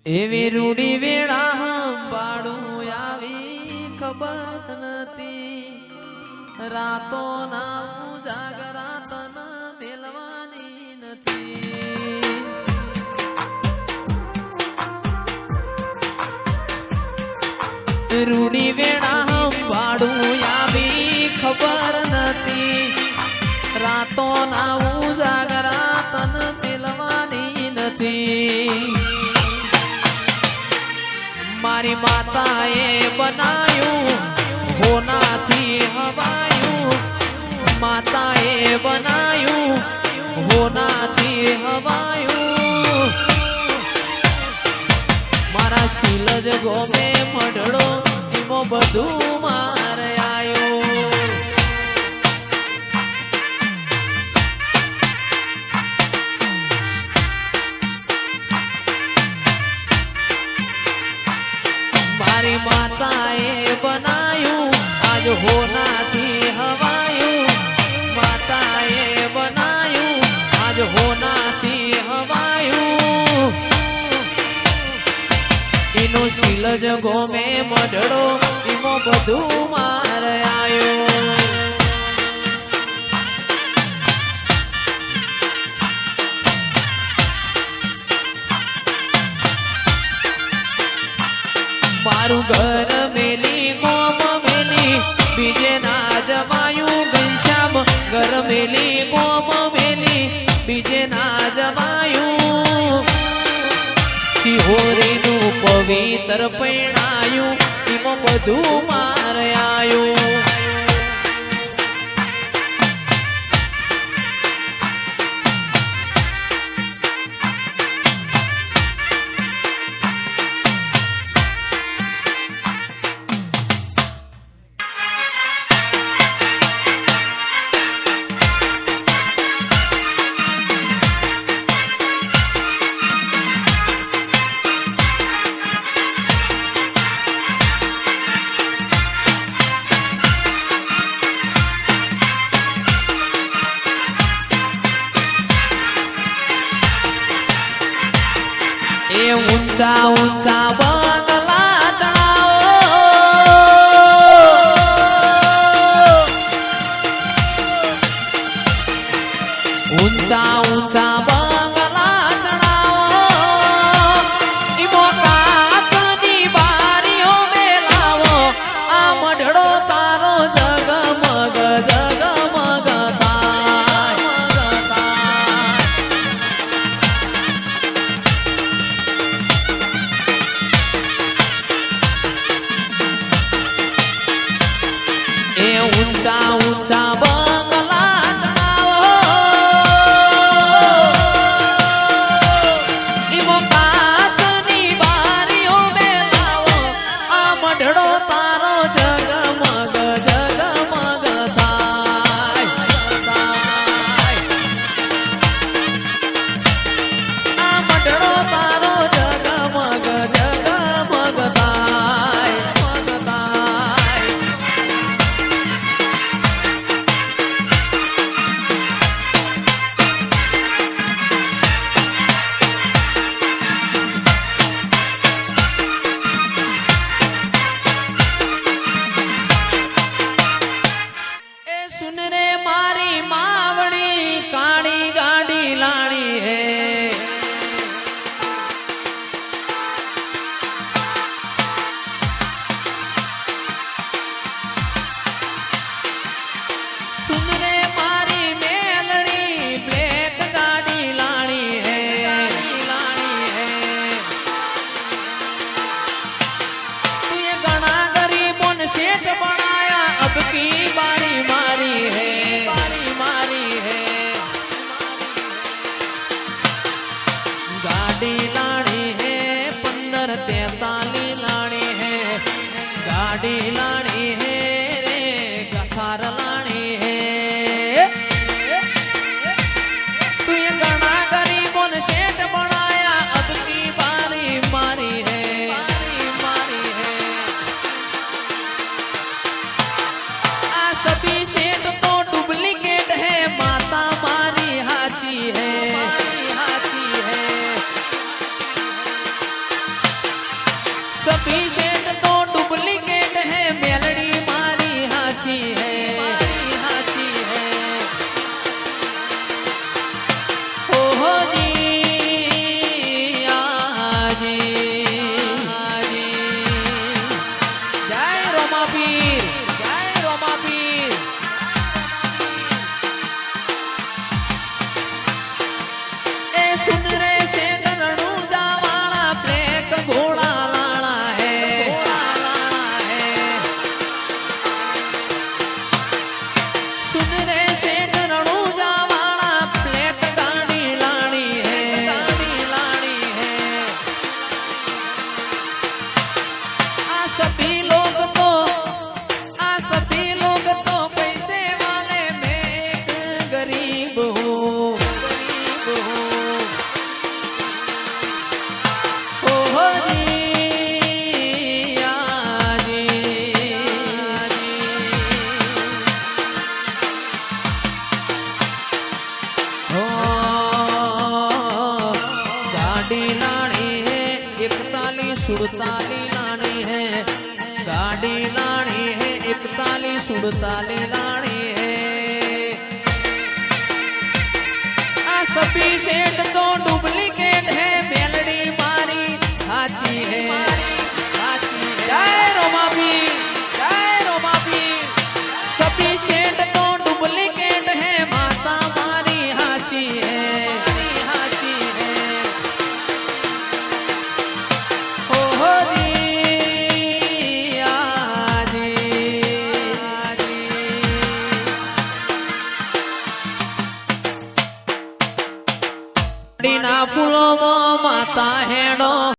એવી રૂડી વેળા પાડું આવી ખબર નથી, રાતો ના જાગરા તન મેલવાની નથી. રૂડી વેળા પાડું આવી ખબર નથી, રાતો ના જાગરા તન મેલવાની નથી. મારી માતાએ બનાયું હોનાથી હવાયું, માતાએ બનાયું હોનાથી હવાયું. મારા શીલજ ગોમે મઢડો એમાં બધું મારે આયું. મારી માતાએ બનાયું આજ હોનાથી હવાયું, માતાએ બનાયું આજ હોનાથી હવાયું. એનું શીલજ ગોમે મઢડો એમાં બધું મારે આયું. મારું ઘર મેલી ગોમ મેલી બીજે ના જમાયું, ઘનશ્યામ ઘર મેલી ગોમ મેલી બીજે ના જમાયું. શિહોરીનું પવિત્ર પૈણાયું એમાં બધું મારે આયું. એ ઊંચા ઊંચા બંગલા ચડાવો, ઊંચા ઊંચા બંગલા ચડાવો. ઈમો કાચની બારીઓ મેલાવો, આ મઢડો તારો જગમગ જગમગ થાય. એ ઊંચા ઊંચા બંગલા ચડાવો, ઈમો કાચની બારીઓ મેલાવો, આ મઢડો તારો જગમગ જગમગ થાય. આ મઢડો તારો જગમગ જગમગ થાય. सुन रे मारी मावड़ी काड़ी गाड़ी लानी है, सुन रे मारी मेलड़ी ब्लैक गाड़ी लानी है, लानी है. तू ये घना गरीबों ने सेठ बनाया, अब की बारी मारी है, बारी मारी है. गाड़ी लानी है 1543 लानी है, गाड़ी लानी है रे गथार लानी है. तू ये घना गरीबों ने सेठ बनाया, अब की बारी मारी है, बारी मारी है. आ सभी सेठ तो डुप्लीकेट है, माता मारी हाची है, हाची है. सभी सेठ तो डुप्लीकेट है मेलड़ी मारी हाची है हाची है हो जी आजी आजी जय रोमा पीर जय रोमा पीर ए सुन रे सेठ रणुजा वाला ब्लैक घोड़ा सुड़ताली लानी है गाड़ी लानी है 41 सुड़ताली लानी है आ सभी सेठ तो डुप्लीकेट है